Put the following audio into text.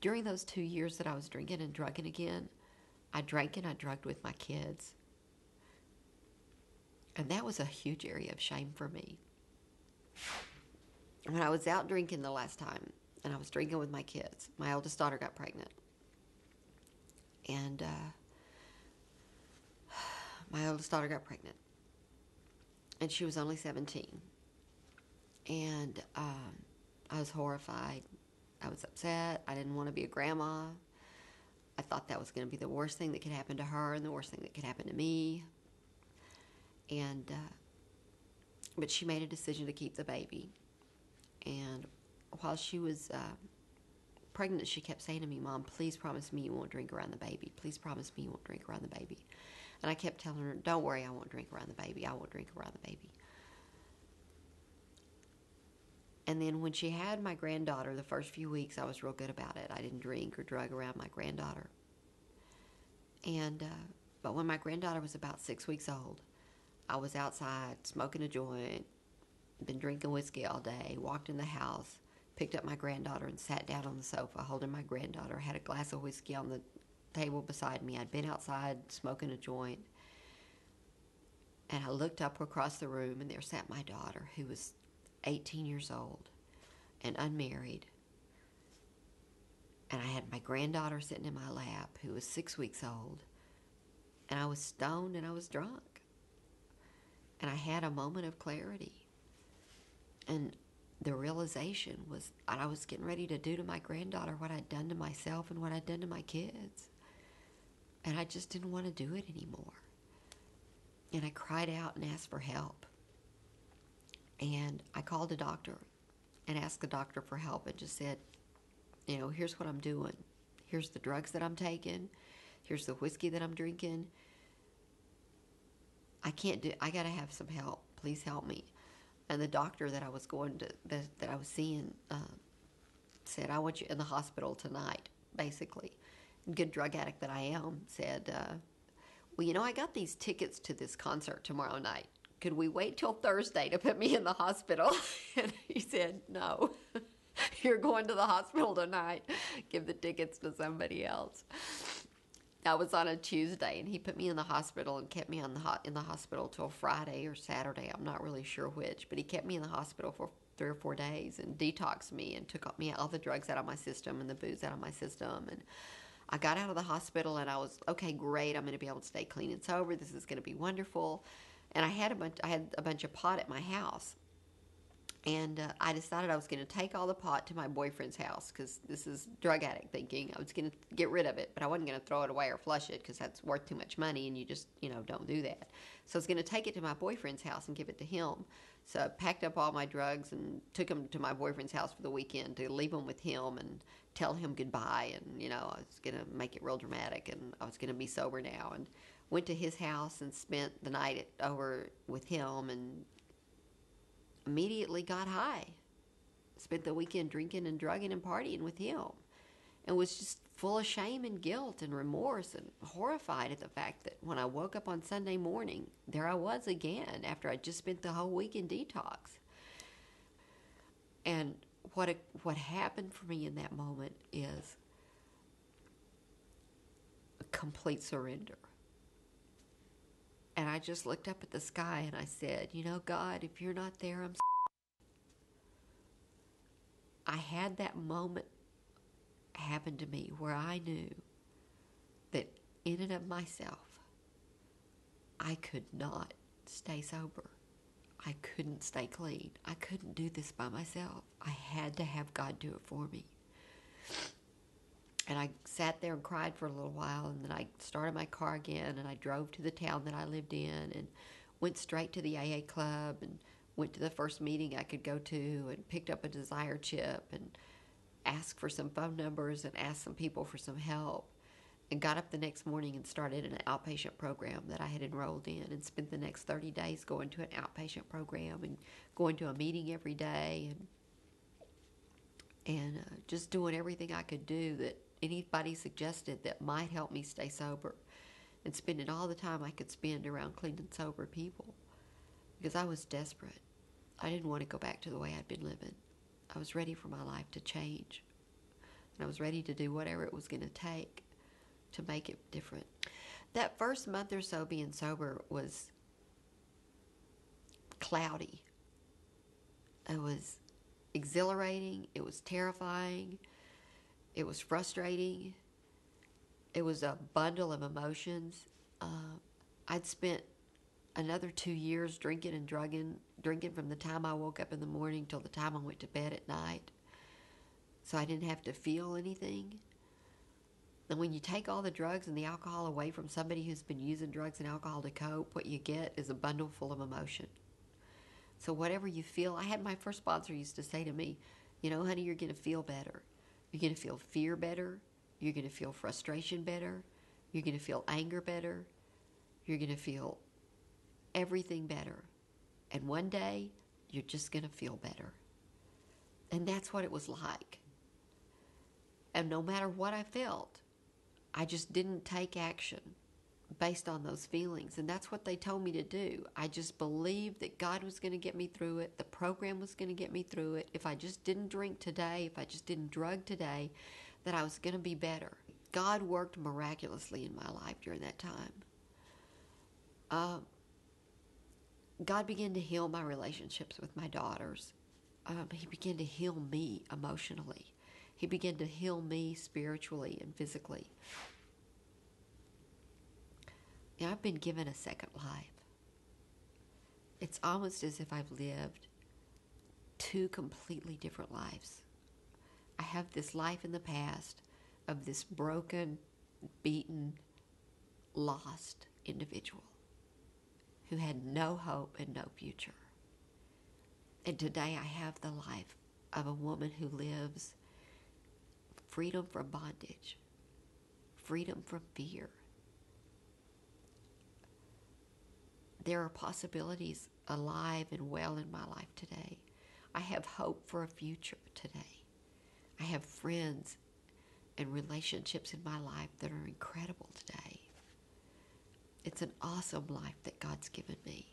during those 2 years that I was drinking and drugging again, I drank and I drugged with my kids. And that was a huge area of shame for me. When I was out drinking the last time, and I was drinking with my kids, my oldest daughter got pregnant. And my oldest daughter got pregnant. And she was only 17. And I was horrified. I was upset. I didn't want to be a grandma. I thought that was going to be the worst thing that could happen to her and the worst thing that could happen to me. And but she made a decision to keep the baby. And while she was pregnant, she kept saying to me, "Mom, please promise me you won't drink around the baby. Please promise me you won't drink around the baby." And I kept telling her, "Don't worry, I won't drink around the baby. I won't drink around the baby." And then when she had my granddaughter, the first few weeks, I was real good about it. I didn't drink or drug around my granddaughter. And but when my granddaughter was about 6 weeks old, I was outside smoking a joint, been drinking whiskey all day, walked in the house, picked up my granddaughter and sat down on the sofa holding my granddaughter, had a glass of whiskey on the table beside me. I'd been outside smoking a joint. And I looked up across the room, and there sat my daughter, who was 18 years old and unmarried. And I had my granddaughter sitting in my lap, who was 6 weeks old. And I was stoned and I was drunk. And I had a moment of clarity. And the realization was I was getting ready to do to my granddaughter what I'd done to myself and what I'd done to my kids. And I just didn't want to do it anymore. And I cried out and asked for help. And I called a doctor and asked the doctor for help and just said, here's what I'm doing. Here's the drugs that I'm taking. Here's the whiskey that I'm drinking. I got to have some help. Please help me. And the doctor that I was that I was seeing said, "I want you in the hospital tonight," basically. Good drug addict that I am, said, "Well, I got these tickets to this concert tomorrow night. Could we wait till Thursday to put me in the hospital?" And he said, "No, you're going to the hospital tonight. Give the tickets to somebody else." That was on a Tuesday, and he put me in the hospital and kept me in the hospital till Friday or Saturday. I'm not really sure which, but he kept me in the hospital for 3 or 4 days and detoxed me and took me all the drugs out of my system and the booze out of my system. And I got out of the hospital, and I was, okay, great. I'm going to be able to stay clean and sober. This is going to be wonderful. And I had a bunch of pot at my house. And I decided I was going to take all the pot to my boyfriend's house, because this is drug addict thinking. I was going to get rid of it, but I wasn't going to throw it away or flush it, because that's worth too much money, and you just, don't do that. So I was going to take it to my boyfriend's house and give it to him. So I packed up all my drugs and took them to my boyfriend's house for the weekend to leave them with him and tell him goodbye. And, I was going to make it real dramatic, and I was going to be sober now. And went to his house and spent the night over with him, and immediately got high. Spent the weekend drinking and drugging and partying with him, and was just full of shame and guilt and remorse and horrified at the fact that when I woke up on Sunday morning, there I was again after I just spent the whole week in detox. And what happened for me in that moment is a complete surrender. And I just looked up at the sky and I said, God, if you're not there, I'm I had that moment happen to me where I knew that in and of myself, I could not stay sober. I couldn't stay clean. I couldn't do this by myself. I had to have God do it for me. And I sat there and cried for a little while, and then I started my car again, and I drove to the town that I lived in and went straight to the AA club and went to the first meeting I could go to and picked up a desire chip and asked for some phone numbers and asked some people for some help, and got up the next morning and started an outpatient program that I had enrolled in, and spent the next 30 days going to an outpatient program and going to a meeting every day and just doing everything I could do that anybody suggested that might help me stay sober, and spending all the time I could spend around clean and sober people, because I was desperate. I didn't want to go back to the way I'd been living. I was ready for my life to change. and I was ready to do whatever it was going to take to make it different. That first month or so being sober was cloudy. It was exhilarating. It was terrifying. It was frustrating. It was a bundle of emotions. I'd spent another 2 years drinking and drinking from the time I woke up in the morning till the time I went to bed at night. So I didn't have to feel anything. And when you take all the drugs and the alcohol away from somebody who's been using drugs and alcohol to cope, what you get is a bundle full of emotion. So whatever you feel, I had my first sponsor used to say to me, you know, honey, you're going to feel better. You're going to feel fear better. You're going to feel frustration better. You're going to feel anger better. You're going to feel everything better. And one day, you're just going to feel better. And that's what it was like. And no matter what I felt, I just didn't take action based on those feelings. And that's what they told me to do. I just believed that God was going to get me through it. The program was going to get me through it. If I just didn't drink today, if I just didn't drug today, that I was going to be better. God worked miraculously in my life during that time. God began to heal my relationships with my daughters. He began to heal me emotionally. He began to heal me spiritually and physically. Now, I've been given a second life. It's almost as if I've lived 2 completely different lives. I have this life in the past of this broken, beaten, lost individual who had no hope and no future. And today I have the life of a woman who lives freedom from bondage, freedom from fear. There are possibilities alive and well in my life today. I have hope for a future today. I have friends and relationships in my life that are incredible today. It's an awesome life that God's given me.